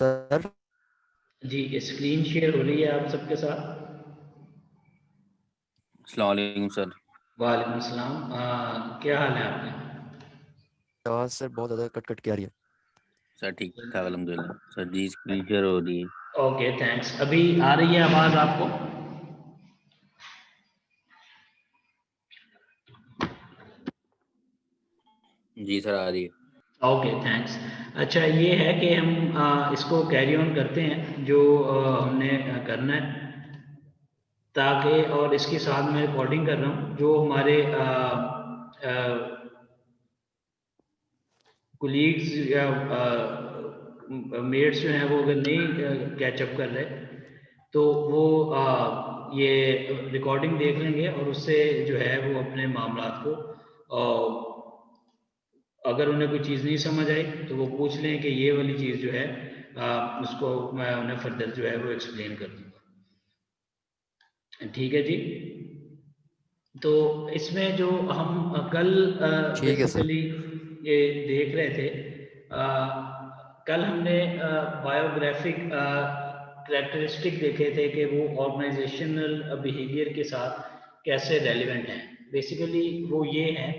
Sir जी, screen share हो रही है आप सबके साथ। अस्सलाम वालेकुम सर। वालेकुम सलाम। क्या हाल है आपके? आवाज़ सर बहुत ज़्यादा कट कट के आ रही है। सर ठीक ठाक अल्हम्दुलिल्लाह। सर जी स्क्रीन शेयर हो रही है। Okay, thanks. अभी आ रही है आवाज़ आपको? जी सर आ रही है। Okay, thanks. अच्छा, ये है कि हम इसको कैरी ऑन करते हैं जो हमने करना है, ताकि और इसके साथ मैं रिकॉर्डिंग कर रहा हूँ जो हमारे कुलीग्स या मेट्स जो हैं वो अगर नहीं कैचअप कर रहे तो वो ये रिकॉर्डिंग देख लेंगे और उससे जो है वो अपने मामलात को अगर उन्हें कोई चीज़ नहीं समझ आई तो वो पूछ लें कि ये वाली चीज़ जो है उसको मैं उन्हें फर्दर जो है वो एक्सप्लेन कर दूंगा। ठीक है जी। तो इसमें जो हम कल ठीक है सर। बेसिकली ये देख रहे थे, कल हमने बायोग्राफिक कैरेक्टरिस्टिक देखे थे कि वो ऑर्गेनाइजेशनल बिहेवियर के साथ कैसे रेलिवेंट हैं। बेसिकली वो ये हैं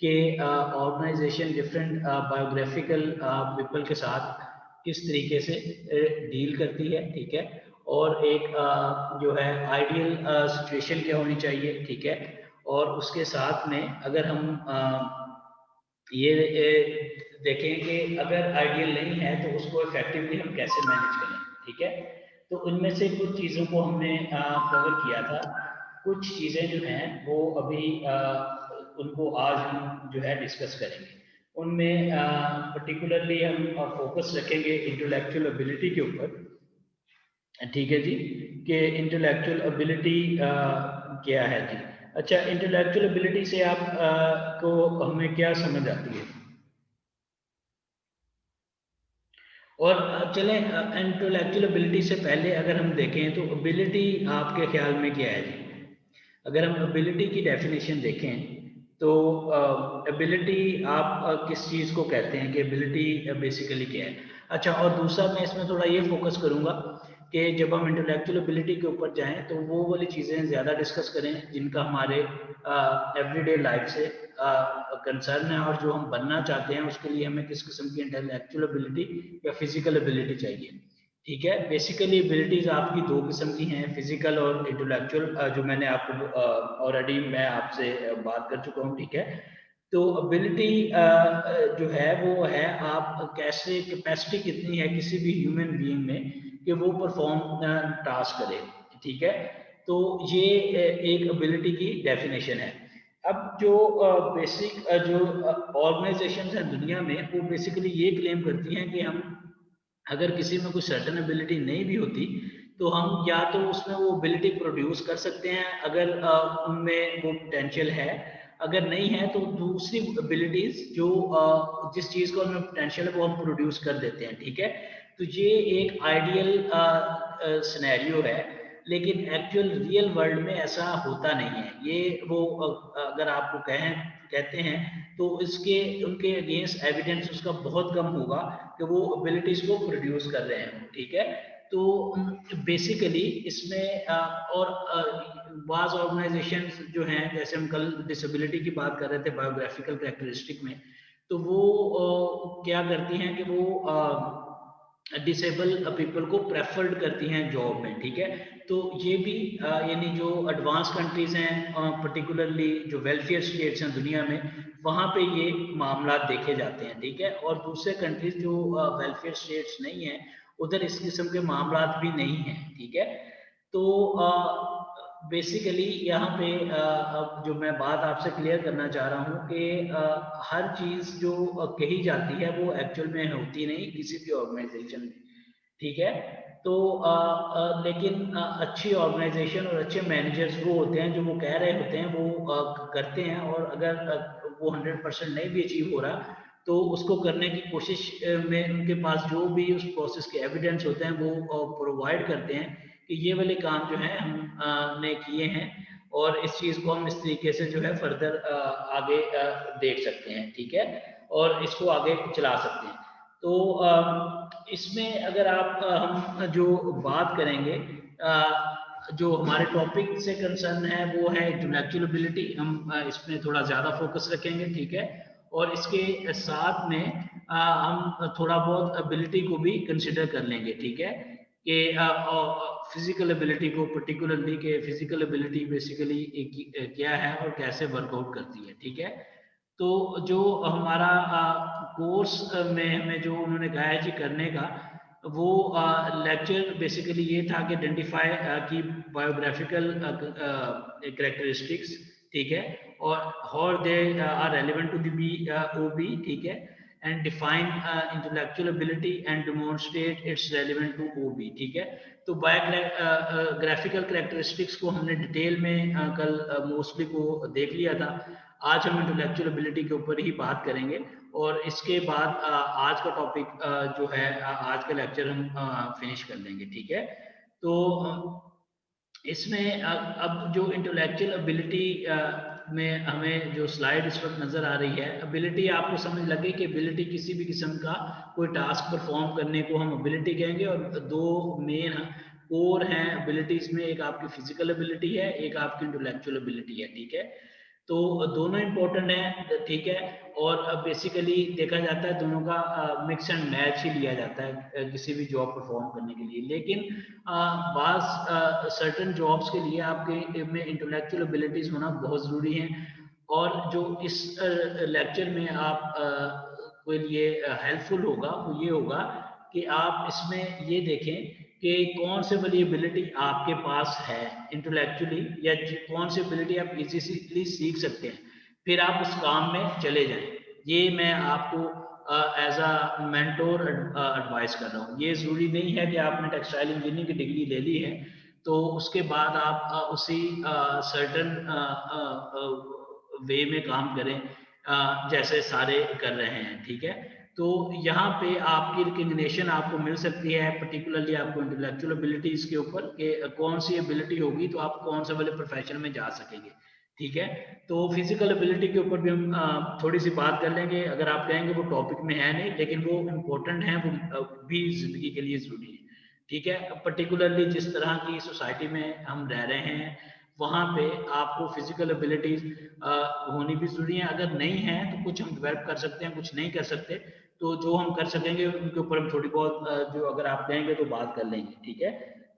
कि ऑर्गेनाइजेशन डिफरेंट बायोग्राफिकल पीपल के साथ किस तरीके से डील करती है, ठीक है। और एक जो है आइडियल सिचुएशन क्या होनी चाहिए, ठीक है। और उसके साथ में अगर हम ये देखें कि अगर आइडियल नहीं है तो उसको इफेक्टिवली हम कैसे मैनेज करें, ठीक है। तो उनमें से कुछ चीज़ों को हमने कवर किया था। कुछ चीज़ें जो हैं वो अभी उनको आज हम जो है डिस्कस करेंगे। उनमें पर्टिकुलरली हम फोकस रखेंगे इंटेलेक्चुअल एबिलिटी के ऊपर, ठीक है जी, कि इंटेलेक्चुअल एबिलिटी क्या है जी। अच्छा, इंटेलेक्चुअल एबिलिटी से आप को हमें क्या समझ आती है? और चलें इंटेलेक्चुअल एबिलिटी से पहले अगर हम देखें तो एबिलिटी आपके ख्याल में क्या है जी? अगर हम एबिलिटी की डेफिनेशन देखें तो एबिलिटी आप किस चीज़ को कहते हैं कि एबिलिटी बेसिकली क्या है? अच्छा, और दूसरा मैं इसमें थोड़ा ये फोकस करूंगा कि जब हम इंटेलेक्चुअल एबिलिटी के ऊपर जाएं तो वो वाली चीज़ें ज़्यादा डिस्कस करें जिनका हमारे एवरीडे लाइफ से कंसर्न है, और जो हम बनना चाहते हैं उसके लिए हमें किस किस्म की इंटेलेक्चुअल एबिलिटी या फिजिकल एबिलिटी चाहिए, ठीक है। बेसिकली एबिलिटीज आपकी दो किस्म की हैं, फिजिकल और इंटेलेक्चुअल, जो मैंने आपको ऑलरेडी मैं आपसे बात कर चुका हूँ, ठीक है। तो एबिलिटी जो है वो है आप कैसे कैपेसिटी कितनी है किसी भी ह्यूमन बीइंग में कि वो परफॉर्म टास्क करे, ठीक है। तो ये एक एबिलिटी की डेफिनेशन है। अब जो बेसिक जो ऑर्गेनाइजेशन हैं दुनिया में वो बेसिकली ये क्लेम करती हैं कि हम अगर किसी में कोई सर्टेन एबिलिटी नहीं भी होती तो हम या तो उसमें वो एबिलिटी प्रोड्यूस कर सकते हैं अगर उनमें वो पोटेंशियल है, अगर नहीं है तो दूसरी एबिलिटीज जो जिस चीज़ का उनमें पोटेंशियल है वो हम प्रोड्यूस कर देते हैं, ठीक है। तो ये एक आइडियल सिनेरियो है, लेकिन एक्चुअल रियल वर्ल्ड में ऐसा होता नहीं है। ये वो अगर आपको कहते हैं तो इसके उनके अगेंस्ट एविडेंस उसका बहुत कम होगा कि वो एबिलिटीज को प्रोड्यूस कर रहे हैं, ठीक है। तो बेसिकली इसमें और बाज ऑर्गेनाइजेशन जो हैं, जैसे हम कल डिसेबिलिटी की बात कर रहे थे बायोग्राफिकल कैरेक्टरिस्टिक में, तो वो क्या करती हैं कि वो डिसेबल पीपल को प्रेफर्ड करती हैं जॉब में, ठीक है। तो ये भी यानी जो एडवांस कंट्रीज हैं, पर्टिकुलरली जो वेलफेयर स्टेट्स हैं दुनिया में, वहाँ पे ये मामला देखे जाते हैं, ठीक है। और दूसरे कंट्रीज जो वेलफेयर स्टेट्स नहीं है उधर इस किस्म के मामला भी नहीं हैं, ठीक है। तो बेसिकली यहाँ पे अब जो मैं बात आपसे क्लियर करना चाह रहा हूँ कि हर चीज़ जो कही जाती है वो एक्चुअल में होती नहीं किसी भी ऑर्गेनाइजेशन में, ठीक है। तो लेकिन अच्छी ऑर्गेनाइजेशन और अच्छे मैनेजर्स वो होते हैं जो वो कह रहे होते हैं वो करते हैं, और अगर वो 100% नहीं भी अचीव हो रहा तो उसको करने की कोशिश में उनके पास जो भी उस प्रोसेस के एविडेंस होते हैं वो प्रोवाइड करते हैं कि ये वाले काम जो है हम ने किए हैं और इस चीज़ को हम इस तरीके से जो है फर्दर आगे देख सकते हैं, ठीक है, और इसको आगे चला सकते हैं। तो इसमें अगर आप हम जो बात करेंगे जो हमारे टॉपिक से कंसर्न है वो है इंटेलेक्चुअल एबिलिटी, हम इसमें थोड़ा ज़्यादा फोकस रखेंगे, ठीक है। और इसके साथ में हम थोड़ा बहुत एबिलिटी को भी कंसिडर कर लेंगे, ठीक है, कि फिजिकल एबिलिटी को पर्टिकुलरली, कि फिजिकल एबिलिटी बेसिकली क्या है और कैसे वर्कआउट करती है, ठीक है। तो जो हमारा कोर्स में हमें जो उन्होंने कहा है जी करने का, वो लेक्चर बेसिकली ये था कि आइडेंटिफाई की बायोग्राफिकल कैरेक्टरिस्टिक्स, ठीक है, और how they are relevant to the B OB, ठीक है, and define intellectual ability and demonstrate its relevant to OB, ठीक है। तो बायोग्राफिकल कैरेक्टरिस्टिक्स को हमने डिटेल में कल मोस्टली को देख लिया था। आज हम इंटेलेक्चुअल एबिलिटी के ऊपर ही बात करेंगे, और इसके बाद आज का टॉपिक जो है आज का लेक्चर हम फिनिश कर लेंगे, ठीक है। तो इसमें अब जो इंटेलेक्चुअल एबिलिटी में हमें जो स्लाइड इस वक्त नज़र आ रही है, एबिलिटी आपको समझ लगे कि एबिलिटी किसी भी किस्म का कोई टास्क परफॉर्म करने को हम एबिलिटी कहेंगे, और दो मेन कोर हैं एबिलिटीज में, एक आपकी फिजिकल एबिलिटी है, एक आपकी इंटेलेक्चुअल एबिलिटी है, ठीक है। तो दोनों इंपॉर्टेंट हैं, ठीक है, और बेसिकली देखा जाता है दोनों का मिक्स एंड मैच ही लिया जाता है किसी भी जॉब परफॉर्म करने के लिए। लेकिन बाज सर्टन जॉब्स के लिए आपके में इंटेलेक्चुअल एबिलिटीज होना बहुत ज़रूरी है, और जो इस लेक्चर में आप के लिए हेल्पफुल होगा वो ये होगा कि आप इसमें ये देखें कि कौन से वाली एबिलिटी आपके पास है इंटेलेक्चुअली, या कौन सी एबिलिटी आप इजीली सीख सकते हैं, फिर आप उस काम में चले जाएं। ये मैं आपको एज अ मेंटोर एडवाइस कर रहा हूँ। ये ज़रूरी नहीं है कि आपने टेक्सटाइल इंजीनियरिंग की डिग्री ले ली है तो उसके बाद आप उसी सर्टन वे में काम करें जैसे सारे कर रहे हैं, ठीक है। तो यहाँ पे आपकी रिकग्निशन आपको मिल सकती है, पर्टिकुलरली आपको इंटेलेक्चुअल एबिलिटीज के ऊपर, कि कौन सी एबिलिटी होगी तो आप कौन से वाले प्रोफेशन में जा सकेंगे, ठीक है। तो फिजिकल एबिलिटी के ऊपर भी हम थोड़ी सी बात कर लेंगे। अगर आप कहेंगे वो टॉपिक में है नहीं, लेकिन वो इम्पोर्टेंट है, वो भी जिंदगी के लिए जरूरी है, ठीक है। पर्टिकुलरली जिस तरह की सोसाइटी में हम रह रहे हैं वहाँ पे आपको फिजिकल एबिलिटीज होनी भी जरूरी है। अगर नहीं है तो कुछ हम डेवलप कर सकते हैं, कुछ नहीं कर सकते, तो जो हम कर सकेंगे उनके ऊपर हम थोड़ी बहुत जो अगर आप कहेंगे तो बात कर लेंगे, ठीक है।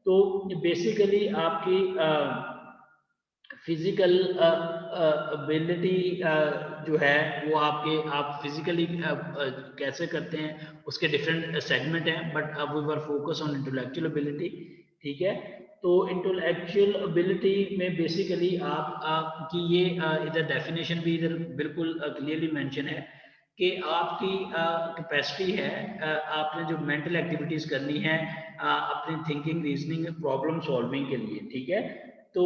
तो बेसिकली आपकी फिजिकल एबिलिटी जो है वो आपके आप फिजिकली कैसे करते हैं उसके डिफरेंट सेगमेंट हैं, बट अब we were focus on intellectual ability, ठीक है। तो इंटेलेक्चुअल एबिलिटी में बेसिकली आपकी ये इधर डेफिनेशन भी इधर बिल्कुल क्लियरली मेंशन है कि आपकी कैपेसिटी है, आपने जो मेंटल एक्टिविटीज करनी है अपनी थिंकिंग, रीजनिंग, प्रॉब्लम सॉल्विंग के लिए, ठीक है। तो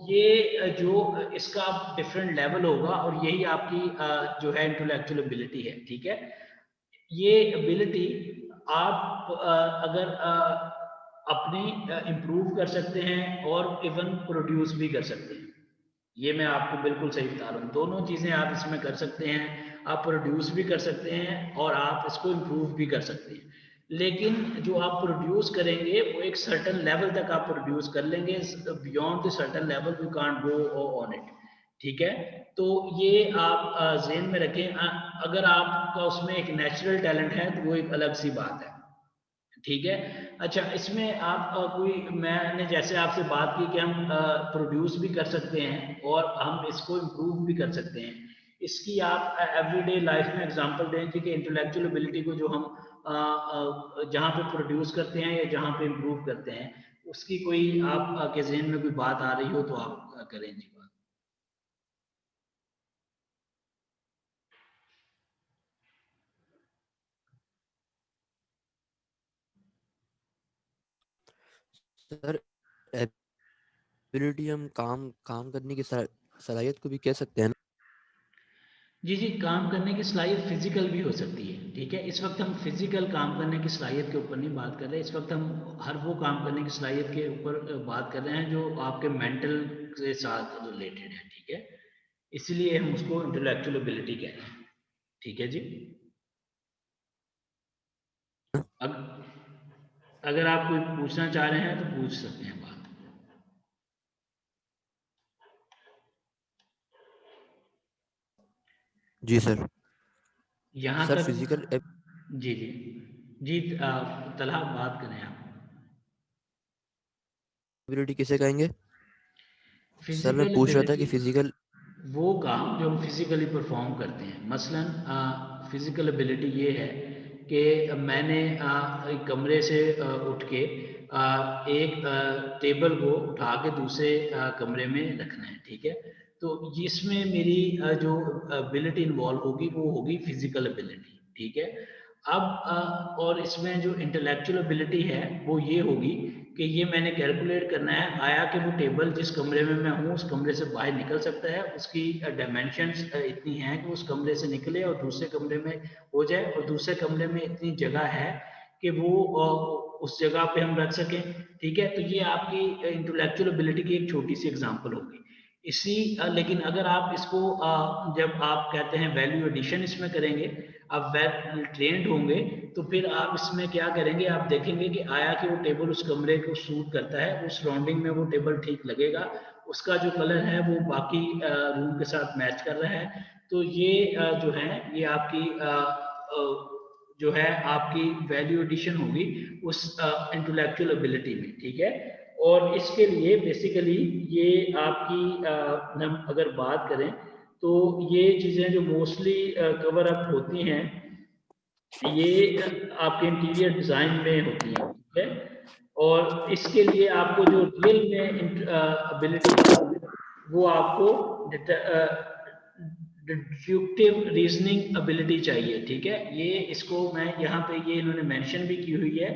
ये जो इसका डिफरेंट लेवल होगा और यही आपकी जो है इंटेलेक्चुअल एबिलिटी है, ठीक है। ये एबिलिटी आप अगर अपनी इम्प्रूव कर सकते हैं और इवन प्रोड्यूस भी कर सकते हैं। ये मैं आपको बिल्कुल सही बता रहा हूँ, दोनों चीज़ें आप इसमें कर सकते हैं। आप प्रोड्यूस भी कर सकते हैं और आप इसको इम्प्रूव भी कर सकते हैं। लेकिन जो आप प्रोड्यूस करेंगे वो एक सर्टन लेवल तक आप प्रोड्यूस कर लेंगे, beyond the certain level you can't go on it, ठीक है। तो ये आप ज़हन में रखें। अगर आपका उसमें एक नेचुरल टैलेंट है तो वो एक अलग सी बात है, ठीक है। अच्छा, इसमें आप कोई, मैंने जैसे आपसे बात की कि हम प्रोड्यूस भी कर सकते हैं और हम इसको इम्प्रूव भी कर सकते हैं, इसकी आप एवरीडे लाइफ में एग्जांपल दें कि इंटेलेक्चुअल एबिलिटी को जो हम जहाँ पे प्रोड्यूस करते हैं या जहाँ पे इम्प्रूव करते हैं, उसकी कोई आप के जहन में कोई बात आ रही हो तो आप करें जी बात। सर, एबिलिटी हम काम काम करने की सलाहियत को भी कह सकते हैं ना? जी जी, काम करने की सलाहियत फिजिकल भी हो सकती है, ठीक है। इस वक्त हम फिजिकल काम करने की सलाहियत के ऊपर नहीं बात कर रहे, इस वक्त हम हर वो काम करने की सलाहियत के ऊपर बात कर रहे हैं जो आपके मेंटल के साथ रिलेटेड है, ठीक है। इसलिए हम उसको इंटेलेक्चुअल एबिलिटी कहते हैं, ठीक है जी। अगर आप कोई पूछना चाह रहे हैं तो पूछ सकते हैं बात। जी सर। यहाँ सर तक फिजिकल जी जी जी तलहा बात करें आप। एबिलिटी किसे कहेंगे? सर मैं फिजिकल पूछ रहा था एबिलिटी कि फिजिकल वो काम जो हम फिजिकली परफॉर्म करते हैं, मसलन फिजिकल एबिलिटी ये है कि मैंने एक कमरे से उठ के एक टेबल को उठा के दूसरे कमरे में रखना है, ठीक है। तो इसमें मेरी जो एबिलिटी इन्वॉल्व होगी वो होगी फिजिकल एबिलिटी, ठीक है। अब और इसमें जो इंटेलेक्चुअल एबिलिटी है वो ये होगी कि ये मैंने कैलकुलेट करना है आया कि वो टेबल जिस कमरे में मैं हूँ उस कमरे से बाहर निकल सकता है, उसकी डायमेंशंस इतनी हैं कि उस कमरे से निकले और दूसरे कमरे में हो जाए, और दूसरे कमरे में इतनी जगह है कि वो उस जगह पे हम रख सकें, ठीक है। तो ये आपकी इंटेलेक्चुअल एबिलिटी की एक छोटी सी एग्जांपल होगी। इसी लेकिन अगर आप इसको जब आप कहते हैं वैल्यू एडिशन इसमें करेंगे, आप वेल ट्रेंड होंगे, तो फिर आप इसमें क्या करेंगे, आप देखेंगे कि आया कि वो टेबल उस कमरे को सूट करता है, उस सराउंडिंग में वो टेबल ठीक लगेगा, उसका जो कलर है वो बाकी रूम के साथ मैच कर रहा है। तो ये जो है ये आपकी जो है आपकी वैल्यू एडिशन होगी उस इंटेलेक्चुअल एबिलिटी में, ठीक है। और इसके लिए बेसिकली ये आपकी हम अगर बात करें तो ये चीज़ें जो मोस्टली कवर अप होती हैं ये आपके इंटीरियर डिज़ाइन में होती हैं, ठीक है। और इसके लिए आपको जो रियल में एबिलिटी चाहिए वो आपको डिडक्टिव रीजनिंग एबिलिटी चाहिए, ठीक है। ये इसको मैं यहाँ पे ये इन्होंने मेंशन भी की हुई है।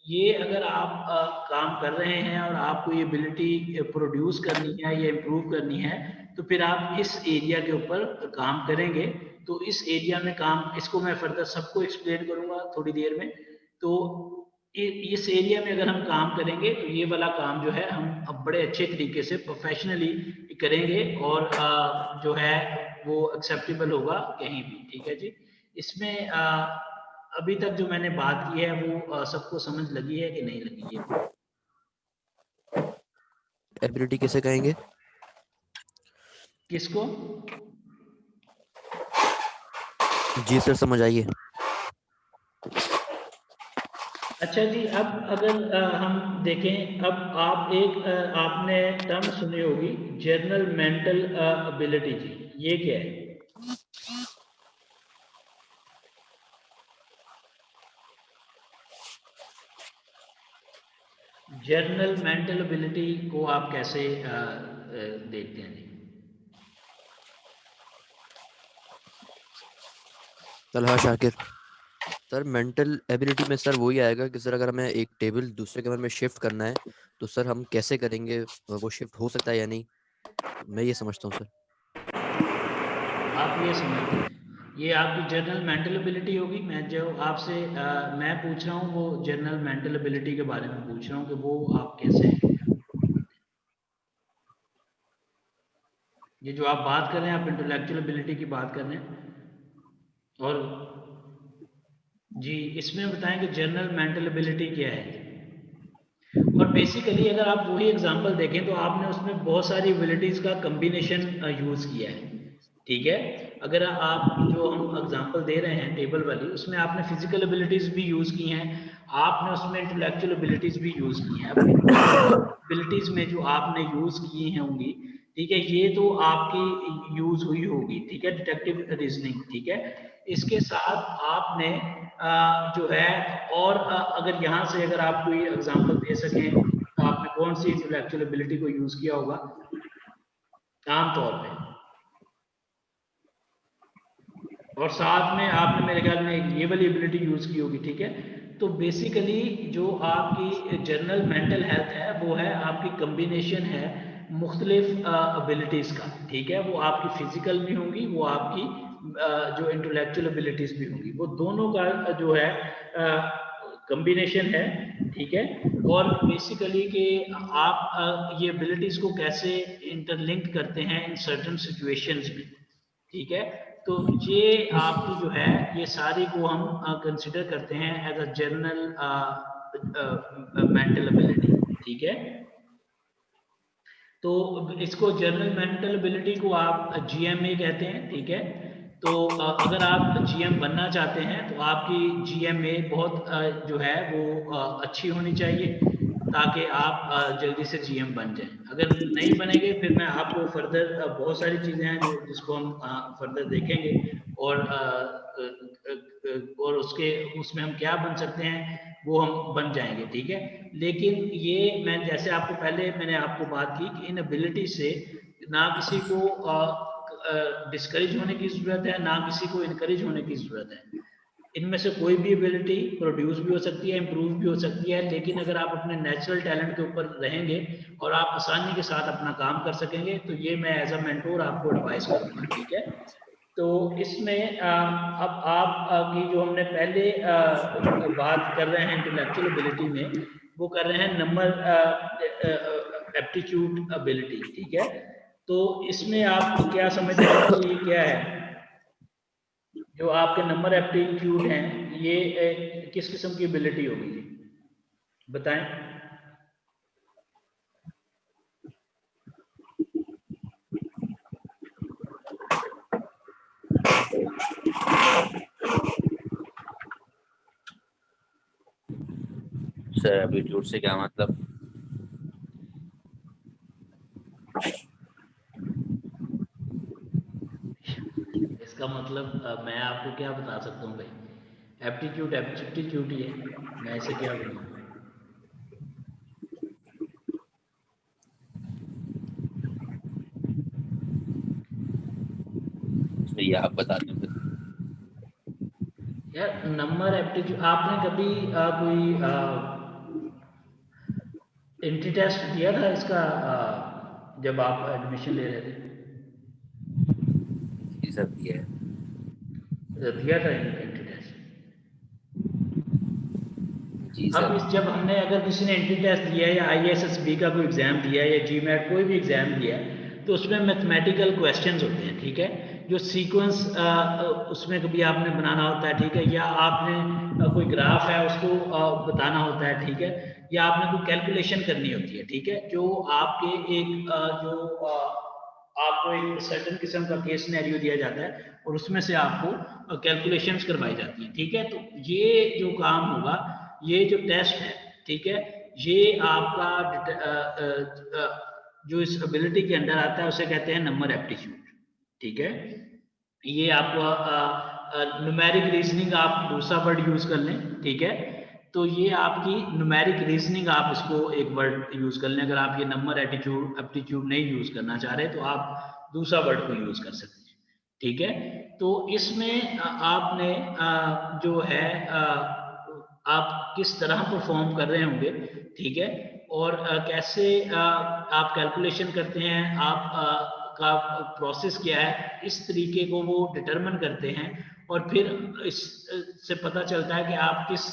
ये अगर आप काम कर रहे हैं और आपको ये एबिलिटी प्रोड्यूस करनी है या इम्प्रूव करनी है, तो फिर आप इस एरिया के ऊपर काम करेंगे। तो इस एरिया में काम, इसको मैं फर्दर सबको एक्सप्लेन करूंगा थोड़ी देर में। तो इस एरिया में अगर हम काम करेंगे तो ये वाला काम जो है हम अब बड़े अच्छे तरीके से प्रोफेशनली करेंगे और जो है वो एक्सेप्टेबल होगा कहीं भी, ठीक है जी। इसमें अभी तक जो मैंने बात की है वो सबको समझ लगी है कि नहीं लगी है? एबिलिटी किसे कहेंगे? किसको? जी सर समझ आइए। अच्छा जी, अब अगर हम देखें, अब आप एक आपने टर्म सुनी होगी जर्नल मेंटल एबिलिटी जी, ये क्या है? जर्नल मेंटल एबिलिटी को आप कैसे देखते हैं जी? Talha Shakir. Sir mental ability में सर वही आएगा कि सर अगर हमें एक टेबल दूसरे कमरे में शिफ्ट करना है तो सर हम कैसे करेंगे, वो शिफ्ट हो सकता है या नहीं, मैं ये समझता हूँ सर। आप ये समझते हैं ये आपकी जर्नल मेंटल एबिलिटी होगी। मैं जो आपसे मैं पूछ रहा हूँ वो जर्नल मेंटल एबिलिटी के बारे में पूछ रहा हूँ कि वो आप कैसे ये जो आप बात कर रहे हैं, आप इंटेलेक्चुअल एबिलिटी की बात कर रहे हैं। और जी इसमें बताएं कि जर्नल मेंटल एबिलिटी क्या है। और बेसिकली अगर आप वही एग्जांपल देखें तो आपने उसमें बहुत सारी एबिलिटीज का कॉम्बिनेशन यूज किया है, ठीक है। अगर आप जो हम एग्जांपल दे रहे हैं टेबल वाली, उसमें आपने फिजिकल एबिलिटीज भी यूज की हैं, आपने उसमें इंटेलेक्चुअल एबिलिटीज भी यूज की हैं। अब एबिलिटीज में जो आपने यूज की होंगी, ठीक है, ये तो आपकी यूज हुई होगी, ठीक है, डिडक्टिव रीजनिंग, ठीक है। इसके साथ आपने जो है और अगर यहाँ से अगर आप कोई एग्जांपल दे सकें, आपने कौन सी इंटेलेक्चुअल एबिलिटी को यूज किया होगा आमतौर पे, और साथ में आपने मेरे ख्याल में एक ये वाली एबिलिटी यूज की होगी, ठीक है। तो बेसिकली जो आपकी जनरल मेंटल हेल्थ है वो है आपकी कम्बिनेशन है मुख्तलिफ एबिलिटीज का, ठीक है। वो आपकी फिजिकल भी होंगी, वो आपकी जो इंटेलेक्चुअल एबिलिटीज भी होंगी, वो दोनों का जो है कम्बिनेशन है, ठीक है। और बेसिकली कि आप ये एबिलिटीज को कैसे इंटरलिंक करते हैं इन सर्टन सिचुएशंस में, ठीक है। तो ये आपकी जो है ये सारी को हम कंसिडर करते हैं as a general mental ability, ठीक है। तो इसको जनरल मेंटल एबिलिटी को आप जीएमए कहते हैं, ठीक है। तो अगर आप जीएम बनना चाहते हैं तो आपकी जीएमए बहुत जो है वो अच्छी होनी चाहिए, ताकि आप जल्दी से जीएम बन जाएं। अगर नहीं बनेंगे फिर मैं आपको फर्दर बहुत सारी चीज़ें हैं जो जिसको हम फर्दर देखेंगे, और और उसके उसमें हम क्या बन सकते हैं वो हम बन जाएंगे, ठीक है। लेकिन ये मैं जैसे आपको पहले मैंने आपको बात की कि इन एबिलिटी से ना किसी को डिस्करेज होने की ज़रूरत है, ना किसी को इनकरेज होने की ज़रूरत है। इनमें से कोई भी एबिलिटी प्रोड्यूस भी हो सकती है, इम्प्रूव भी हो सकती है, लेकिन अगर आप अपने नेचुरल टैलेंट के ऊपर रहेंगे और आप आसानी के साथ अपना काम कर सकेंगे तो ये मैं एज अ मेंटोर आपको एडवाइस करूंगा, ठीक है। तो इसमें अब आप की जो हमने पहले बात कर रहे हैं इंटेलेक्चुअल एबिलिटी में, वो कर रहे हैं नंबर एप्टीट्यूड एबिलिटी, ठीक है। तो इसमें आप क्या समझते हैं कि ये क्या है? जो आपके नंबर एप्टीट्यूड हैं ये किस किस्म की एबिलिटी होगी जी, बताएं। सर एप्टीट्यूड से क्या मतलब? इसका मतलब मैं आपको क्या बता सकता हूँ भाई, एप्टीट्यूड एप्टीट्यूड ही है, मैं इसे क्या बताऊँ। तो ये आप बता दें फिर। यार नंबर एप्टीट्यूड आपने कभी कोई एंट्री टेस्ट दिया था इसका जब आप एडमिशन ले रहे थे? ये सब दिया है। दिया था एंट्री टेस्ट? जी अब सर। इस जब हमने अगर किसी ने एंट्री टेस्ट दिया है या आईएएसएसबी का कोई एग्जाम दिया है या जीमैट कोई भी एग्जाम दिया है, तो उसमें मैथमेटिकल क्वेश्चंस होते हैं, ठीक है। जो सीक्वेंस उसमें कभी आपने बनाना होता है, ठीक है, या आपने कोई ग्राफ है उसको बताना होता है, ठीक है, या आपने कोई कैलकुलेशन करनी होती है, ठीक है, जो आपके एक आपको एक सर्टेन किस्म का केस सिनेरियो दिया जाता है और उसमें से आपको कैलकुलेशंस करवाई जाती है, ठीक है। तो ये जो काम होगा, ये जो टेस्ट है, ठीक है, ये आपका जो इस एबिलिटी के अंदर आता है उसे कहते हैं नंबर एप्टीट्यूड, ठीक है। ये आपको न्यूमेरिक रीजनिंग आप दूसरा वर्ड यूज कर लें, ठीक है। तो ये आपकी न्यूमेरिक रीजनिंग आप इसको एक वर्ड यूज कर लें, अगर आप ये नंबर एप्टीट्यूड नहीं यूज करना चाह रहे तो आप दूसरा वर्ड को यूज कर सकते हैं, ठीक है। तो इसमें आपने जो है आप किस तरह परफॉर्म कर रहे होंगे, ठीक है, और कैसे आप कैलकुलेशन करते हैं, आप का प्रोसेस क्या है, इस तरीके को वो डिटरमिन करते हैं, और फिर इससे पता चलता है कि आप किस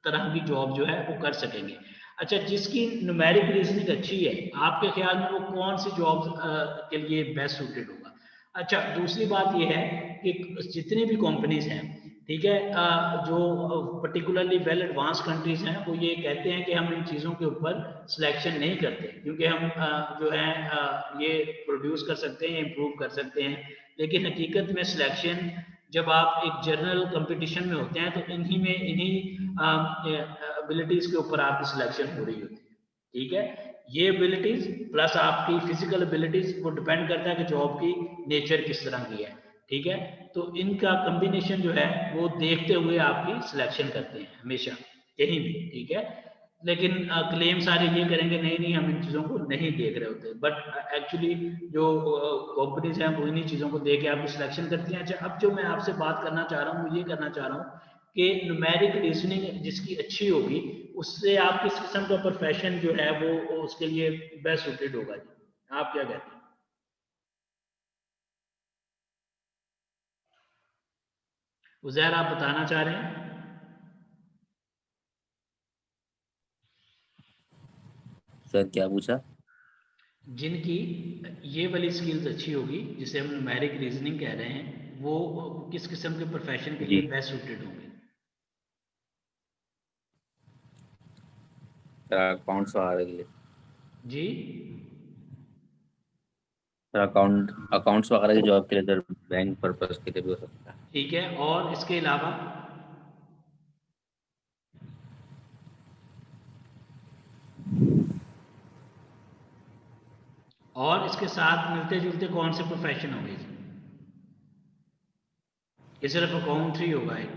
तरह की जॉब जो है वो कर सकेंगे। अच्छा, जिसकी न्यूमेरिक रीजनिंग अच्छी है, आपके ख्याल में वो कौन सी जॉब के लिए बेस्ट सूटेड होगा? अच्छा, दूसरी बात ये है कि जितनी भी कंपनीज हैं, ठीक है, जो पर्टिकुलरली वेल एडवांस कंट्रीज हैं, वो ये कहते हैं कि हम इन चीज़ों के ऊपर सिलेक्शन नहीं करते, क्योंकि हम जो है ये प्रोड्यूस कर सकते हैं, इम्प्रूव कर सकते हैं, लेकिन हकीकत में सिलेक्शन जब आप एक जनरल कंपटीशन में होते हैं तो इन्हीं एबिलिटीज के ऊपर आपकी सिलेक्शन हो रही होती है, ठीक है। ये एबिलिटीज प्लस आपकी फिजिकल एबिलिटीज वो डिपेंड करता है कि जॉब की नेचर किस तरह की है, ठीक है। तो इनका कॉम्बिनेशन जो है वो देखते हुए आपकी सिलेक्शन करते हैं हमेशा, कहीं भी, ठीक है। लेकिन क्लेम सारे ये करेंगे नहीं नहीं हम इन चीज़ों को नहीं देख रहे होते, बट एक्चुअली जो कंपनीज हैं वो इन्हीं चीज़ों को देख के आपकी सिलेक्शन करती हैं। अच्छा, अब जो मैं आपसे बात करना चाह रहा हूँ वो ये करना चाह रहा हूँ कि न्यूमेरिक रीजनिंग जिसकी अच्छी होगी उससे आप किस किस्म का प्रोफेशन जो है वो उसके लिए बेस्ट सूटेड होगा जी, आप क्या कहते हैं? उज़ैर, आप बताना चाह रहे हैं? सर क्या पूछा? जिनकी ये वाली स्किल्स अच्छी होगी जिसे हम न्यूमेरिक रीजनिंग कह रहे हैं, वो किस किस्म के प्रोफेशन के जी लिए बेस्ट सूटेड होंगे? सर, अकाउंट्स वगैरह के लिए। जी। सर, अकाउंट्स वगैरह की जॉब के लिए सर, बैंक पर्पस के लिए भी हो सकता है। ठीक है, और इसके अलावा? और इसके साथ मिलते जुलते कौन से प्रोफेशन होंगे जी? ये सिर्फ अकाउंट ही होगा एक?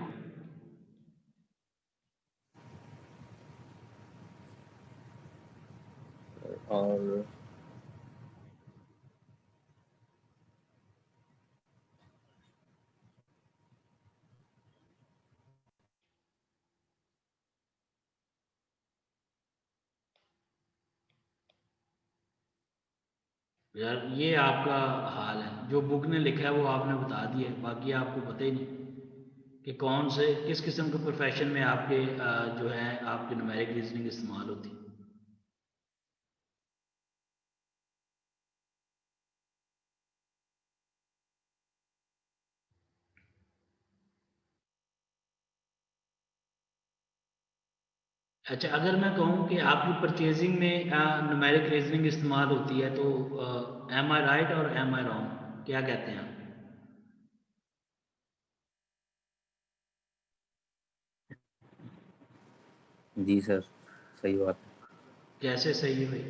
और यार ये आपका हाल है, जो बुक ने लिखा है वो आपने बता दिया है, बाकी आपको पता ही नहीं कि कौन से किस किस्म के प्रोफेशन में आपके जो है आपकी न्यूमेरिक रीजनिंग इस्तेमाल होती है। अच्छा, अगर मैं कहूँ कि आपकी परचेजिंग में न्यूमेरिक रीजनिंग इस्तेमाल होती है तो एम आई राइट और एम आई रॉन्ग, क्या कहते हैं आप? जी सर, सही बात है। कैसे सही है भाई?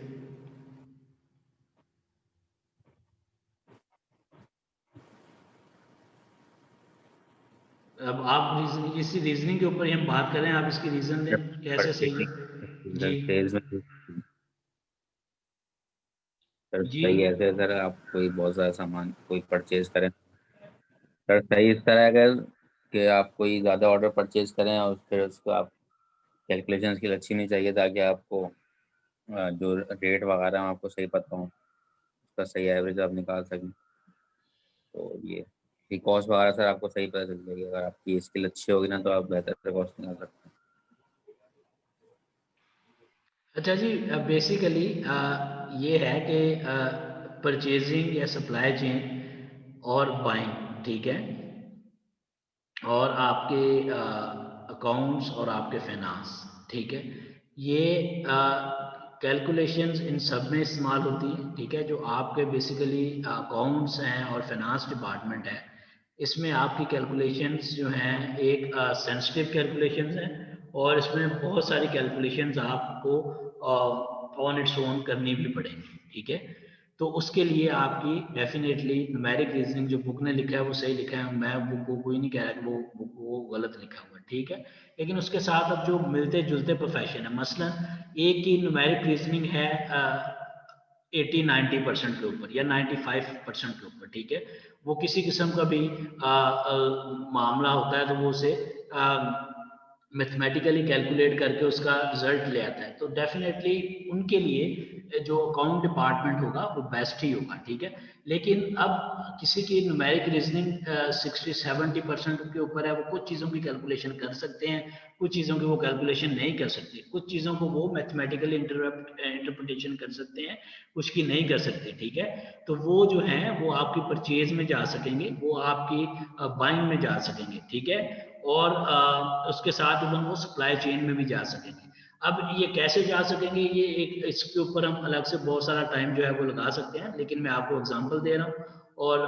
अब आप इसी रीजनिंग के ऊपर ही हम बात करें, आप इसकी रीजन दें कैसे सही है जी। सेल्स में सर जी। सही ऐसे है सर, आप कोई बहुत ज़्यादा सामान कोई परचेज करें सर, सही इस तरह है अगर कि आप कोई ज़्यादा ऑर्डर परचेज करें और फिर उसको आप कैलकुलेशन स्किल अच्छी नहीं चाहिए ताकि आपको जो रेट वगैरह हैं, आपको सही पता हो, उसका सही एवरेज आप निकाल सकें। तो ये कॉस्ट वगैरह सर आपको सही पता चल जाएगी, अगर आपकी स्किल अच्छी होगी ना तो आप बेहतर से कॉस्ट निकाल सकते हैं। अच्छा जी, बेसिकली ये है कि परचेजिंग या सप्लाई चेन और बाइंग, ठीक है, और आपके अकाउंट्स और आपके फाइनेंस, ठीक है, ये कैलकुलेशंस इन सब में इस्तेमाल होती हैं, ठीक है। जो आपके बेसिकली अकाउंट्स हैं और फाइनेंस डिपार्टमेंट है, इसमें आपकी कैलकुलेशंस जो हैं एक सेंसिटिव कैलकुलेशंस हैं, और इसमें बहुत सारी कैलकुलेशंस आपको ऑन इट्स ओन करनी भी पड़ेंगी, ठीक है। तो उसके लिए आपकी डेफिनेटली न्यूमेरिक रीजनिंग जो बुक ने लिखा है वो सही लिखा है, मैं बुक को कोई नहीं कह रहा कि वो बुक वो गलत लिखा हुआ है, ठीक है। लेकिन उसके साथ अब जो मिलते जुलते प्रोफेशन है, मसलन एक की न्यूमेरिक रीजनिंग है 80-90% के ऊपर या 95% के ऊपर, ठीक है, वो किसी किस्म का भी मामला होता है तो वो उसे मैथमेटिकली कैलकुलेट करके उसका रिजल्ट ले आता है, तो डेफिनेटली उनके लिए जो अकाउंट डिपार्टमेंट होगा वो बेस्ट ही होगा, ठीक है। लेकिन अब किसी की न्यूमेरिक रीजनिंग 60-70% के ऊपर है, वो कुछ चीज़ों की कैलकुलेशन कर सकते हैं, कुछ चीज़ों की वो कैलकुलेशन नहीं कर सकते, कुछ चीज़ों को वो मैथमेटिकली इंटरप्रिटेशन कर सकते हैं, कुछ की नहीं कर सकते, ठीक है। तो वो जो है वो आपकी परचेज में जा सकेंगे, वो आपकी बाइंग में जा सकेंगे, ठीक है, और उसके साथ इवन वो सप्लाई चेन में भी जा सकेंगे। अब ये कैसे जा सकेंगे, ये एक इसके ऊपर हम अलग से बहुत सारा टाइम जो है वो लगा सकते हैं, लेकिन मैं आपको एग्जांपल दे रहा हूँ, और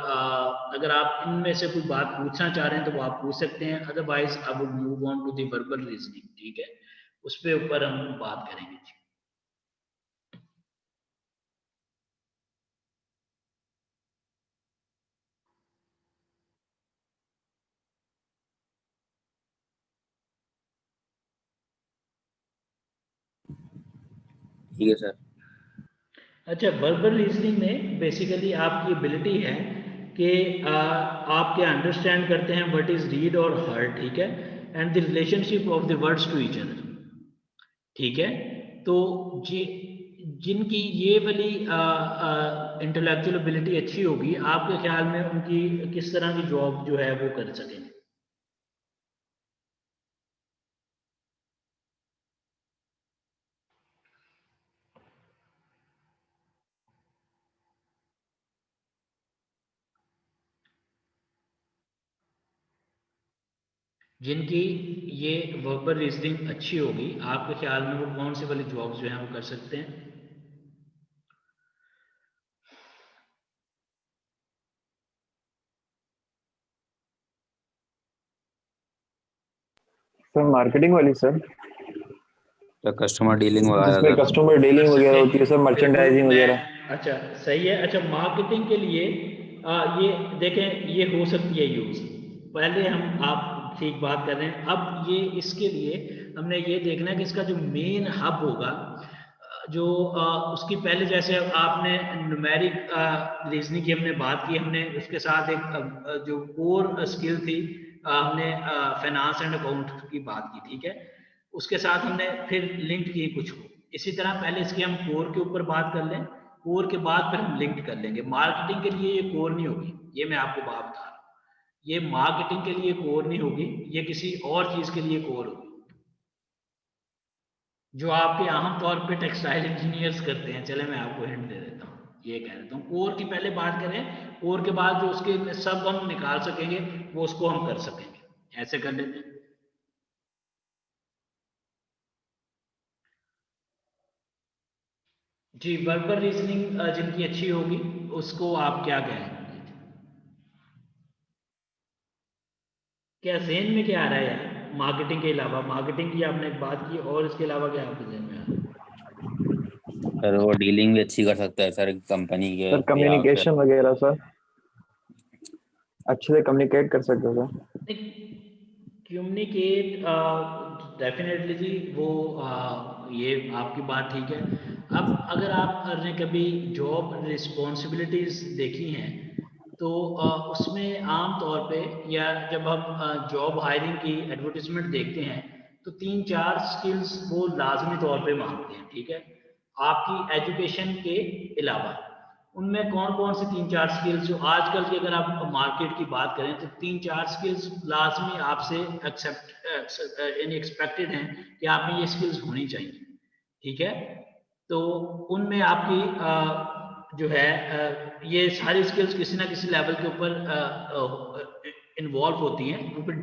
अगर आप इनमें से कोई बात पूछना चाह रहे हैं तो वो आप पूछ सकते हैं, otherwise I would move on to the verbal reasoning, ठीक है, उस पे ऊपर हम बात करेंगे जी। ठीक है सर। अच्छा, वर्बल रीजनिंग में बेसिकली आपकी एबिलिटी है कि आप क्या अंडरस्टैंड करते हैं व्हाट इज रीड और हर्ड, ठीक है, and the relationship of the words to each other, ठीक है। तो जी, जिनकी ये वाली इंटेलेक्चुअल एबिलिटी अच्छी होगी, आपके ख्याल में उनकी किस तरह की जॉब जो है वो कर सकेंगे? जिनकी ये वर्बल रीजनिंग अच्छी होगी, आपके ख्याल में वो कौन सी वाली जॉब्स जो हैं वो कर सकते हैं? सर मार्केटिंग वाली सर, तो कस्टमर डीलिंग वगैरह जिसमें सर। कस्टमर डीलिंग वगैरह होती है सर, देखो मर्चेंडाइजिंग मैं, वगैरह। अच्छा सही है। अच्छा मार्केटिंग के लिए ये देखें, ये हो सकती है यूज। पहले हम आप ठीक बात कर रहे हैं, अब ये इसके लिए हमने ये देखना है कि इसका जो मेन हब होगा, जो उसकी पहले जैसे आपने न्यूमेरिक रीजनिंग की हमने बात की, हमने उसके साथ एक जो कोर स्किल थी, हमने फाइनेंस एंड अकाउंट की बात की, ठीक है। उसके साथ हमने फिर लिंक की कुछ को। इसी तरह पहले इसके हम कोर के ऊपर बात कर लें, कोर के बाद फिर हम लिंक कर लेंगे। मार्केटिंग के लिए ये कोर नहीं होगी, ये मैं आपको बात बता रहा हूँ। ये मार्केटिंग के लिए कोर नहीं होगी, ये किसी और चीज के लिए कोर होगी, जो आपके आम तौर पे टेक्सटाइल इंजीनियर्स करते हैं। चले मैं आपको हिंट दे देता हूँ, ये कह देता हूँ कोर की पहले बात करें, कोर के बाद जो उसके सब हम निकाल सकेंगे वो उसको हम कर सकेंगे, ऐसे कर लेते हैं। जी, वर्बल रीजनिंग जिनकी अच्छी होगी उसको आप क्या कहेंगे? क्या ज़हन में क्या आ रहा है यार मार्केटिंग के अलावा? मार्केटिंग की आपने एक बात की, और इसके अलावा क्या आपके ज़हन में आ रहा है? सर वो डीलिंग भी अच्छी कर सकता है सर कंपनी के सर बिहाफ पे। कम्युनिकेशन वगैरह सर, अच्छे से कम्युनिकेट कर सकते हो सर। कम्युनिकेट डेफिनेटली जी, वो ये आपकी बात ठीक है। अब अगर आपने कभी जॉब रिस्पॉन्सिबिलिटीज देखी हैं, तो उसमें आम तौर पे, या जब हम जॉब हायरिंग की एडवर्टीजमेंट देखते हैं, तो 3-4 स्किल्स वो लाजमी तौर पे मांगते हैं, ठीक है। आपकी एजुकेशन के अलावा उनमें कौन कौन सी 3-4 स्किल्स जो आजकल की, अगर आप मार्केट की बात करें, तो 3-4 स्किल्स लाजमी आपसे यानी एक्सपेक्टेड हैं कि आप में ये स्किल्स होनी चाहिए, ठीक है। तो उनमें आपकी जो है ये सारी स्किल्स किसी ना किसी लेवल के ऊपर इन्वॉल्व होती हैं। वो फिर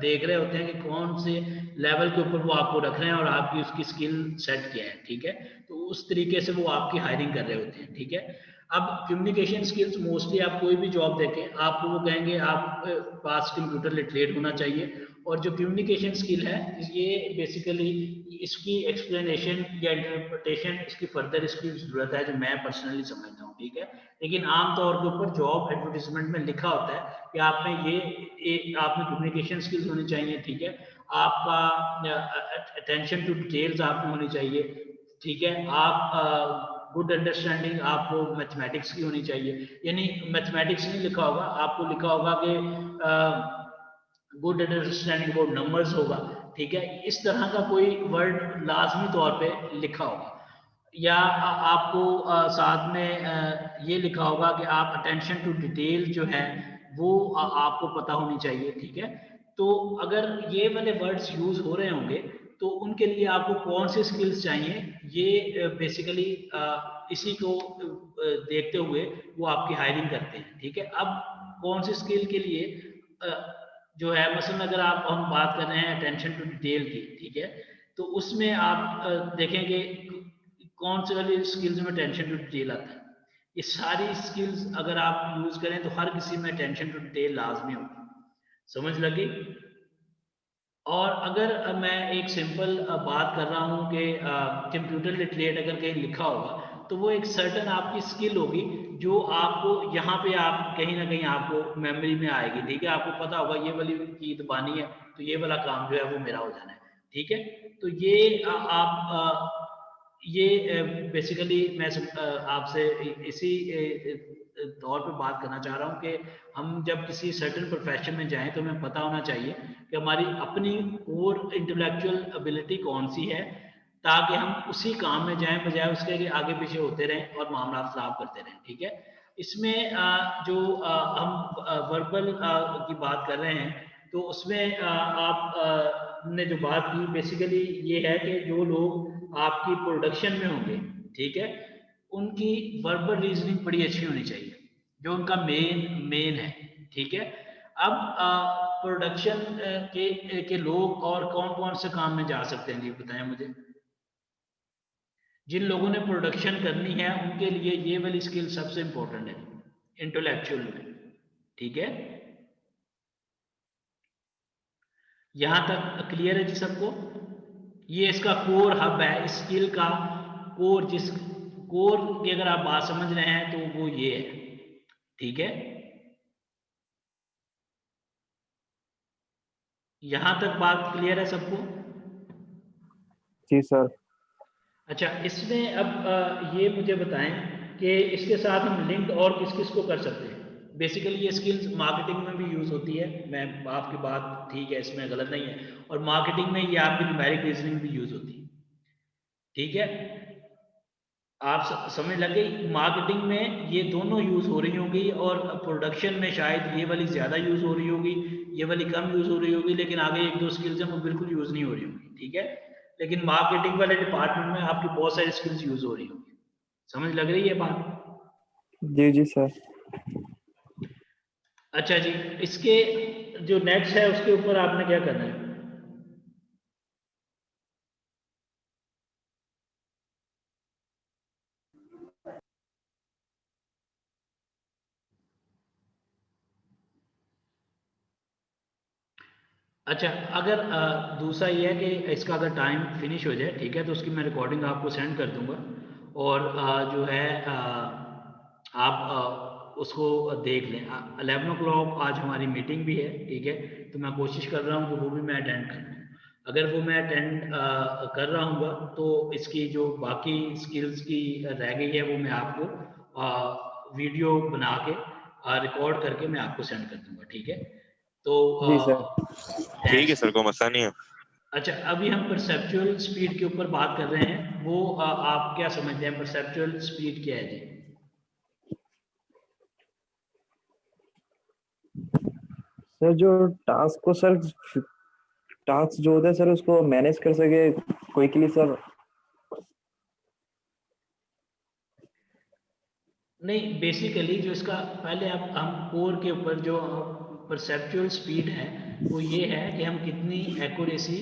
देख रहे होते हैं कि कौन से लेवल के ऊपर वो आपको रख रहे हैं और आपकी उसकी स्किल सेट क्या है, ठीक है। तो उस तरीके से वो आपकी हायरिंग कर रहे होते हैं, ठीक है। अब कम्युनिकेशन स्किल्स मोस्टली आप कोई भी जॉब देखें, आपको वो कहेंगे आप पास कंप्यूटर लिटरेट होना चाहिए। और जो कम्युनिकेशन स्किल है, ये बेसिकली इसकी एक्सप्लेनेशन या इंटरप्रिटेशन, इसकी फर्दर इसकी जरूरत है, जो मैं पर्सनली समझता हूँ, ठीक है। लेकिन आमतौर के ऊपर जॉब एडवर्टीजमेंट में लिखा होता है कि आप में आप में कम्युनिकेशन स्किल्स होनी चाहिए, ठीक है। आपका अटेंशन टू डिटेल्स आप में होनी चाहिए, ठीक है। आप गुड अंडरस्टैंडिंग आपको मैथमेटिक्स की होनी चाहिए, यानी मैथमेटिक्स नहीं लिखा होगा, आपको लिखा होगा कि गुड अंडरस्टैंडिंग अबाउट नंबर्स होगा, ठीक है। इस तरह का कोई वर्ड लाजमी तौर पे लिखा होगा। या आपको साथ में ये लिखा होगा कि आप अटेंशन टू डिटेल जो है वो आपको पता होनी चाहिए, ठीक है। तो अगर ये वाले वर्ड्स यूज हो रहे होंगे, तो उनके लिए आपको कौन से स्किल्स चाहिए, ये बेसिकली इसी को देखते हुए वो आपकी हायरिंग करते हैं, ठीक है। अब कौन सी स्किल के लिए जो है, मसलन अगर हम बात कर रहे हैं अटेंशन टू डिटेल की, ठीक है, तो उसमें आप देखेंगे कौन से वाली स्किल्स में अटेंशन टू डिटेल आता है। ये सारी स्किल्स अगर आप यूज करें तो हर किसी में अटेंशन टू डिटेल लाजमी होगी, समझ लगी। और अगर मैं एक सिंपल बात कर रहा हूँ कि कंप्यूटर लिटरेट अगर कहीं लिखा होगा, तो वो एक सर्टन आपकी स्किल होगी, जो आपको यहाँ पे आप कहीं ना कहीं आपको मेमोरी में आएगी, ठीक है। आपको पता होगा ये वाली की दबानी है तो ये वाला काम जो है वो मेरा हो जाना है, ठीक है। तो ये ये बेसिकली मैं आपसे इसी तौर पे बात करना चाह रहा हूँ कि हम जब किसी सर्टन प्रोफेशन में जाएं तो हमें पता होना चाहिए कि हमारी अपनी कोर इंटेलेक्चुअल एबिलिटी कौन सी है, ताकि हम उसी काम में जाएं, बजाय उसके कि आगे पीछे होते रहें और मामला खराब करते रहें, ठीक है। इसमें जो हम वर्बल की बात कर रहे हैं, तो उसमें आप ने जो बात की बेसिकली ये है कि जो लोग आपकी प्रोडक्शन में होंगे, ठीक है, उनकी वर्बल रीजनिंग बड़ी अच्छी होनी चाहिए, जो उनका मेन है, ठीक है। अब प्रोडक्शन के लोग और कौन कौन से काम में जा सकते हैं जी, बताएं मुझे। जिन लोगों ने प्रोडक्शन करनी है उनके लिए ये वाली स्किल सबसे इंपॉर्टेंट है इंटेलेक्चुअल में, ठीक है। यहां तक क्लियर है जी सबको? ये इसका कोर हब है, इस स्किल का कोर, जिस कोर की अगर आप बात समझ रहे हैं तो वो ये है, ठीक है। यहां तक बात क्लियर है सबको? जी सर। अच्छा, इसमें अब ये मुझे बताएं कि इसके साथ हम लिंक और किस किस को कर सकते हैं। बेसिकली ये स्किल्स मार्केटिंग में भी यूज होती है, मैं आपकी बात ठीक है, इसमें गलत नहीं है, और मार्केटिंग में ये आपकी न्यूमेरिक रीजनिंग भी यूज होती है, ठीक है। आप समझ लग गई, मार्केटिंग में ये दोनों यूज हो रही होंगी और प्रोडक्शन में शायद ये वाली ज्यादा यूज हो रही होगी, ये वाली कम यूज हो रही होगी, लेकिन आगे एक दो स्किल्स हैं वो बिल्कुल यूज नहीं हो रही होगी, ठीक है। लेकिन मार्केटिंग वाले डिपार्टमेंट में आपकी बहुत सारी स्किल्स यूज हो रही होंगी। समझ लग रही है बात? जी जी सर। अच्छा जी, इसके जो नेक्स्ट है उसके ऊपर आपने क्या करना है? अच्छा, अगर दूसरा ये है कि इसका अगर टाइम फिनिश हो जाए, ठीक है, तो उसकी मैं रिकॉर्डिंग आपको सेंड कर दूंगा, और जो है आप उसको देख लें। 11 o'clock आज हमारी मीटिंग भी है, ठीक है, तो मैं कोशिश कर रहा हूँ कि वो भी मैं अटेंड कर लूँ। अगर वो मैं अटेंड कर रहा हूँ तो इसकी जो बाकी स्किल्स की रह गई है वो मैं आपको वीडियो बना के रिकॉर्ड करके मैं आपको सेंड कर दूंगा, ठीक है। तो जी सर। ठीक है सर, कोई मसला नहीं है। अच्छा, अभी हम परसेप्चुअल स्पीड के ऊपर बात कर रहे हैं, वो आप क्या समझते हैं परसेप्चुअल स्पीड क्या है जी? सर जो टास्क को सर, टास्क जो होता है सर उसको मैनेज कर सके क्विकली सर। नहीं, बेसिकली जो इसका पहले आप हम कोर के ऊपर जो परसेप्चुअल स्पीड है वो ये है कि हम कितनी एक्यूरेसी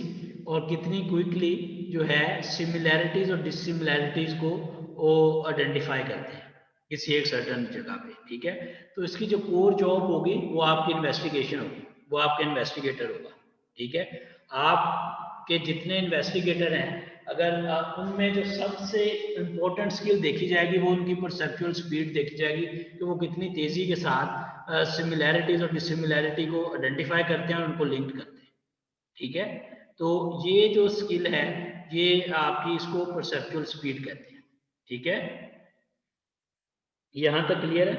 और कितनी क्विकली जो है सिमिलैरिटीज और डिसिमिलैरिटीज को वो आइडेंटिफाई करते हैं किसी एक सर्टन जगह पे, ठीक है। तो इसकी जो कोर जॉब होगी वो आपकी इन्वेस्टिगेशन होगी, वो आपका इन्वेस्टिगेटर होगा, ठीक है। आपके जितने इन्वेस्टिगेटर हैं, अगर उनमें जो सबसे इम्पोर्टेंट स्किल देखी जाएगी वो उनकी परसेप्चुअल स्पीड देखी जाएगी कि वो कितनी तेजी के साथ सिमिलैरिटीज और डिसिमिलैरिटी को आइडेंटिफाई करते हैं और उनको लिंक करते हैं, ठीक है। तो ये जो स्किल है ये आपकी इसको परसेप्चुअल स्पीड कहते हैं, ठीक है। यहां तक क्लियर है?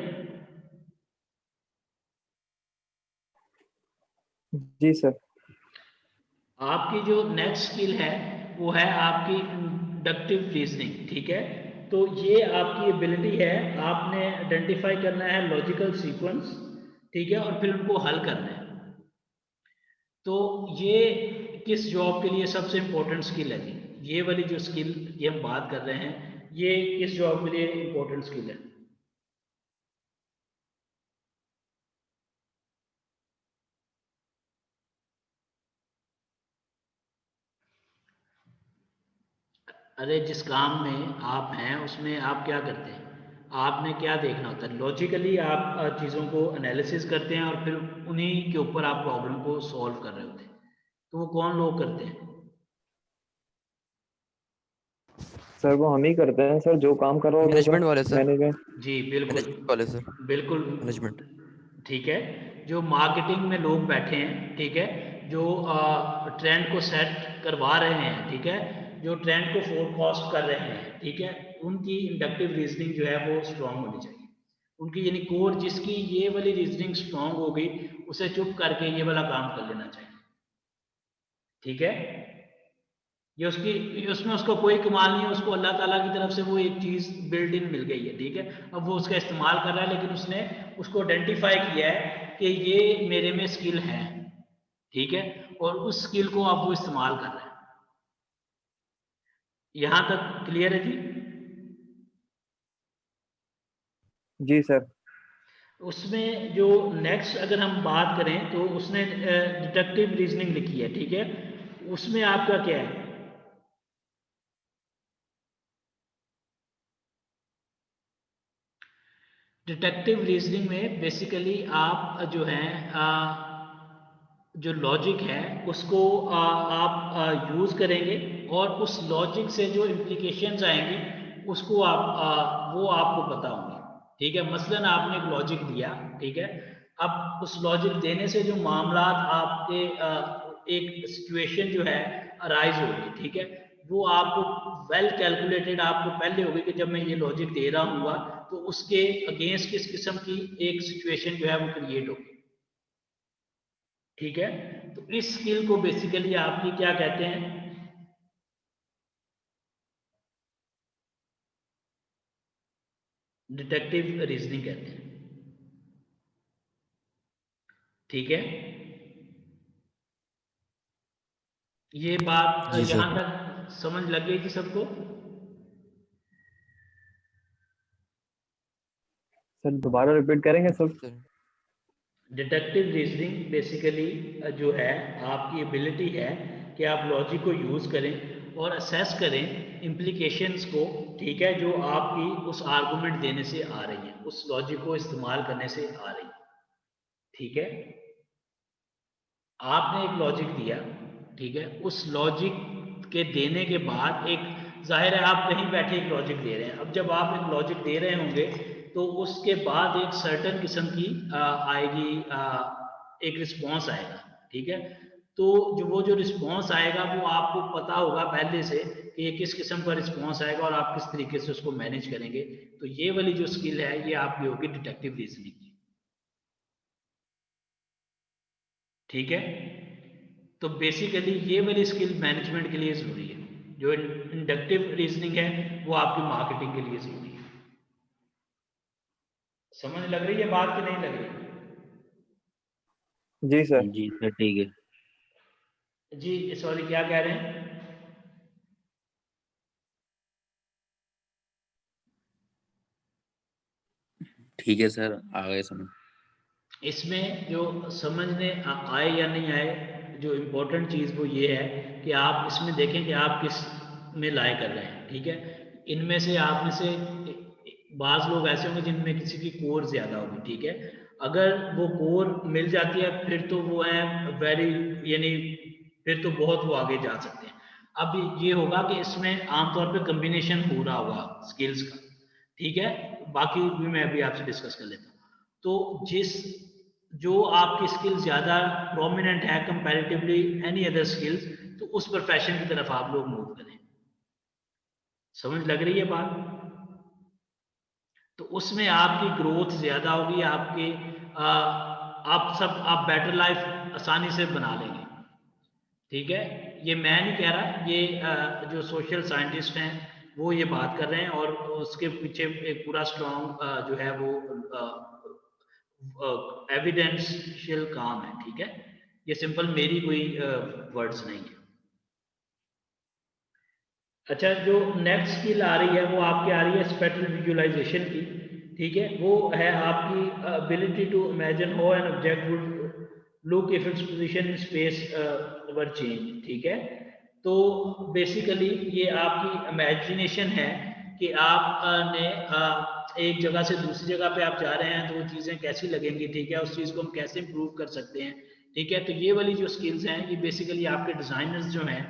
जी सर। आपकी जो नेक्स्ट स्किल है वो है आपकी इंडक्टिव रीजनिंग, ठीक है। तो ये आपकी एबिलिटी है, आपने आइडेंटिफाई करना है लॉजिकल सीक्वेंस, ठीक है, और फिर उनको हल करना है। तो ये किस जॉब के लिए सबसे इंपॉर्टेंट स्किल है जी? ये वाली जो स्किल ये हम बात कर रहे हैं ये किस जॉब के लिए इंपॉर्टेंट स्किल है? अरे जिस काम में आप हैं उसमें आप क्या करते हैं? आपने क्या देखना होता है? लॉजिकली आप चीज़ों को एनालिसिस करते हैं और फिर उन्हीं के ऊपर आप प्रॉब्लम को सॉल्व कर रहे होते हैं। तो वो कौन लोग करते हैं? सर वो हम ही करते हैं सर, जो काम कर रहा होता है मैनेजमेंट सर। वाले सर, मैनेजमेंट। जी बिल्कुल, मैनेजमेंट वाले सर, बिल्कुल, मैनेजमेंट। ठीक है। जो मार्केटिंग में लोग बैठे हैं, ठीक है, जो ट्रेंड को सेट करवा रहे हैं, ठीक है, जो ट्रेंड को फोरकास्ट कर रहे हैं, ठीक है, उनकी इंडक्टिव रीजनिंग जो है वो स्ट्रांग होनी चाहिए। उनकी यानी कोर जिसकी ये वाली रीजनिंग स्ट्रांग होगी उसे चुप करके ये वाला काम कर लेना चाहिए, ठीक है। ये उसकी उसमें उसको कोई कमाल नहीं है, उसको अल्लाह ताला की तरफ से वो एक चीज बिल्ड इन मिल गई है, ठीक है। अब वो उसका इस्तेमाल कर रहा है लेकिन उसने उसको आइडेंटिफाई किया है कि ये मेरे में स्किल है, ठीक है, और उस स्किल को अब वो इस्तेमाल कर रहा है। यहां तक क्लियर है जी? जी सर। उसमें जो नेक्स्ट अगर हम बात करें तो उसने डिडक्टिव रीजनिंग लिखी है, ठीक है। उसमें आपका क्या है, डिडक्टिव रीजनिंग में बेसिकली आप जो है जो लॉजिक है उसको आप यूज़ करेंगे और उस लॉजिक से जो इम्प्लीकेशंस आएंगी उसको आप वो आपको पता होंगे, ठीक है। मसलन आपने एक लॉजिक दिया, ठीक है। अब उस लॉजिक देने से जो मामला आपके एक सिचुएशन जो है अराइज होगी, ठीक है, वो आपको वेल कैलकुलेटेड आपको पहले होगी कि जब मैं ये लॉजिक दे रहा हूँ तो उसके अगेंस्ट किस किस्म की एक सिचुएशन जो है वो क्रिएट होगी, ठीक है। तो इस स्किल को बेसिकली आपकी क्या कहते हैं, डिडक्टिव रीजनिंग कहते हैं, ठीक है। ये बात जी यहां सर। तक समझ लग गई थी सबको? सर दोबारा रिपीट करेंगे सर? डिडक्टिव रीजनिंग बेसिकली जो है आपकी एबिलिटी है कि आप लॉजिक को यूज़ करें और असेस करें इम्प्लीकेशंस को, ठीक है, जो आपकी उस आर्गुमेंट देने से आ रही है, उस लॉजिक को इस्तेमाल करने से आ रही है, ठीक है। आपने एक लॉजिक दिया, ठीक है, उस लॉजिक के देने के बाद एक जाहिर है आप कहीं बैठे एक लॉजिक दे रहे हैं। अब जब आप एक लॉजिक दे रहे होंगे तो उसके बाद एक सर्टेन किस्म की आएगी एक रिस्पॉन्स आएगा, ठीक है। तो जो रिस्पॉन्स आएगा वो आपको पता होगा पहले से कि ये किस किस्म का रिस्पॉन्स आएगा और आप किस तरीके से उसको मैनेज करेंगे। तो ये वाली जो स्किल है ये आपकी होगी डिटेक्टिव रीजनिंग की, ठीक है। तो बेसिकली ये वाली स्किल मैनेजमेंट के लिए ज़रूरी है, जो इंडक्टिव रीजनिंग है वो आपकी मार्केटिंग के लिए ज़रूरी है। समझ लग रही है बात कि नहीं लग रही? जी सर। जी सर ठीक है। जी सॉरी, क्या कह रहे हैं? ठीक है सर, आ गए समझ। इसमें जो समझने आए या नहीं आए, जो इम्पोर्टेंट चीज़ वो ये है कि आप इसमें देखें कि आप किस में लाए कर रहे हैं, ठीक है। इनमें से आप में से बाज़ लोग ऐसे होंगे जिनमें किसी की कोर ज़्यादा होगी, ठीक है। अगर वो कोर मिल जाती है फिर तो वो है वेरी, यानी फिर तो बहुत वो आगे जा सकते हैं। अब ये होगा कि इसमें आमतौर पे कम्बिनेशन हो रहा होगा स्किल्स का, ठीक है। बाकी भी मैं अभी आपसे डिस्कस कर लेता हूँ। तो जो आपकी स्किल ज़्यादा प्रोमिनेंट है कंपैरेटिवली एनी अदर स्किल्स, तो उस प्रोफेशन की तरफ आप लोग मूव करें। समझ लग रही है बात? तो उसमें आपकी ग्रोथ ज़्यादा होगी, आपके आप बेटर लाइफ आसानी से बना लेंगे, ठीक है। ये मैं नहीं कह रहा, ये जो सोशल साइंटिस्ट हैं वो ये बात कर रहे हैं और उसके पीछे एक पूरा स्ट्रॉन्ग जो है वो एविडेंशियल काम है, ठीक है। ये सिंपल मेरी कोई वर्ड्स नहीं है। अच्छा, जो नेक्स्ट स्किल आ रही है वो आपकी आ रही है स्पेक्ट्रल विजुअलाइजेशन की, ठीक है। वो है आपकी ability to imagine how an object would look if its position in space were change, ठीक है। तो बेसिकली ये आपकी इमेजिनेशन है कि आपने एक जगह से दूसरी जगह पे आप जा रहे हैं तो वो चीज़ें कैसी लगेंगी, ठीक है, उस चीज़ को हम कैसे इम्प्रूव कर सकते हैं, ठीक है। तो ये वाली जो स्किल्स हैं ये बेसिकली आपके डिज़ाइनर्स जो हैं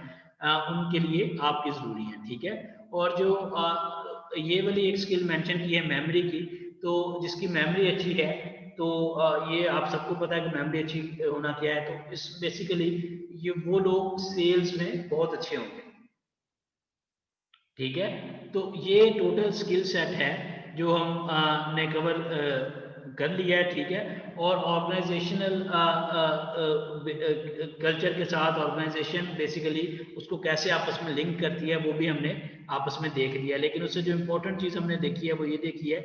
उनके लिए आपकी ज़रूरी है, ठीक है। और जो ये वाली एक स्किल मेंशन की है मेमोरी की, तो जिसकी मेमोरी अच्छी है तो ये आप सबको पता है कि मेमोरी अच्छी होना क्या है। तो इस बेसिकली ये वो लोग सेल्स में बहुत अच्छे होंगे, ठीक है। तो ये टोटल स्किल सेट है जो हम ने कवर कर लिया है, ठीक है। और ऑर्गेनाइजेशनल कल्चर के साथ ऑर्गेनाइजेशन बेसिकली उसको कैसे आपस में लिंक करती है वो भी हमने आपस में देख लिया। लेकिन उससे जो इम्पोर्टेंट चीज़ हमने देखी है वो ये देखी है